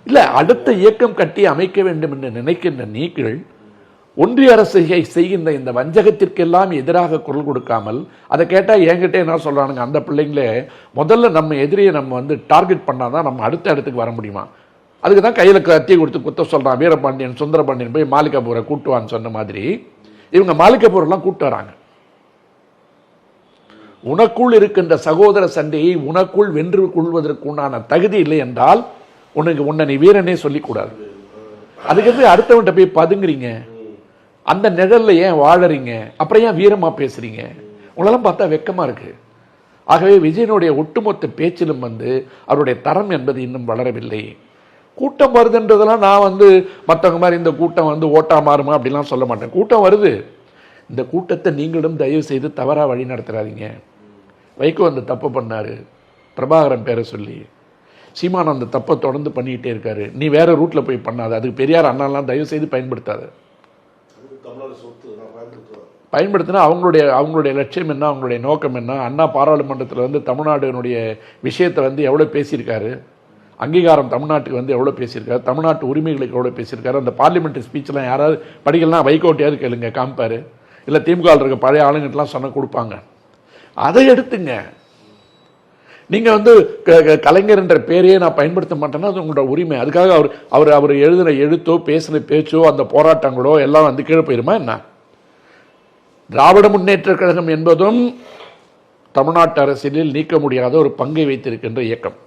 இல்லை, அடுத்த இயக்கம் கட்டி அமைக்க வேண்டும் என்று நினைக்கின்ற நீங்கள் ஒன்றிய அரசு செய்கின்ற இந்த வஞ்சகத்திற்கெல்லாம் எதிராக குரல் கொடுக்காமல், அதை கேட்டால் என்கிட்ட என்ன சொல்கிறானுங்க, அந்த பிள்ளைங்களே முதல்ல நம்ம எதிரியை நம்ம டார்கெட் பண்ணாதான் நம்ம அடுத்த இடத்துக்கு வர முடியுமா. அதுக்கு தான் கையில் கத்தியை கொடுத்து குத்த சொல்கிறான். வீரபாண்டியன் சுந்தரபாண்டியன் போய் மாளிகாபூரை கூட்டுவான்னு சொன்ன மாதிரி இவங்க மாளிகாபூரெல்லாம் கூட்டு வராங்க. உனக்குள் இருக்கின்ற சகோதர சண்டையை உனக்குள் வென்று கொள்வதற்கு உண்டான தகுதி இல்லை என்றால் உன்னை நீ வீரனே சொல்லிக்கூடாது. அதுக்கு அடுத்தவன்கிட்ட போய் பதுங்குறீங்க, அந்த நிழல்ல ஏன் வாழறீங்க, அப்புறம் ஏன் வீரமா பேசுறீங்க? உங்களெல்லாம் பார்த்தா வெக்கமா இருக்கு. ஆகவே விஜயனுடைய ஒட்டுமொத்த பேச்சிலும் அவருடைய தரம் என்பது இன்னும் வளரவில்லை. கூட்டம் வருதுன்றதெல்லாம் நான் மற்றவங்க மாதிரி இந்த கூட்டம் ஓட்டா மாறுமா அப்படிலாம் சொல்ல மாட்டேன். கூட்டம் வருது. இந்த கூட்டத்தை நீங்களும் தயவு செய்து தவறா வழி நடத்துறாதீங்க. வைகோ அந்த தப்பு பண்ணாரு, பிரபாகரன் பேரை சொல்லி. சீமான் அந்த தப்பை தொடர்ந்து பண்ணிக்கிட்டே இருக்காரு. நீ வேற ரூட்ல போய் பண்ணாத, அதுக்கு பெரியார் அண்ணாலாம் தயவு செய்து பயன்படுத்தாத. பயன்படுத்தினா அவங்களுடைய லட்சியம் என்ன, அவங்களுடைய நோக்கம் என்ன? அண்ணா பாராளுமன்றத்தில் தமிழ்நாடுனுடைய விஷயத்தை எவ்வளோ பேசியிருக்காரு, அங்கீகாரம் தமிழ்நாட்டுக்கு எவ்வளோ பேசியிருக்காரு, தமிழ்நாட்டு உரிமைகளுக்கு எவ்வளோ பேசியிருக்காரு. அந்த பார்லிமெண்ட்ரி ஸ்பீச்லாம் யாராவது படிக்கலாம், வைகோட்டையாவது கேளுங்க, காமிப்பாரு. இல்லை திமுக இருக்க பழைய ஆளுங்கிட்டலாம் சொன்ன கொடுப்பாங்க. அதை எடுத்துங்க. நீங்கள் கலைஞர் என்ற பேரையே நான் பயன்படுத்த மாட்டேன்னா அது உங்களோட உரிமை. அதுக்காக அவர் எழுதின எழுத்தோ பேசின பேச்சோ அந்த போராட்டங்களோ எல்லாம் கீழே போயிருமா என்ன? திராவிட முன்னேற்ற கழகம் என்பதும் தமிழ்நாட்டு அரசியலில் நீக்க முடியாத ஒரு பங்கை வைத்திருக்கின்ற இயக்கம்.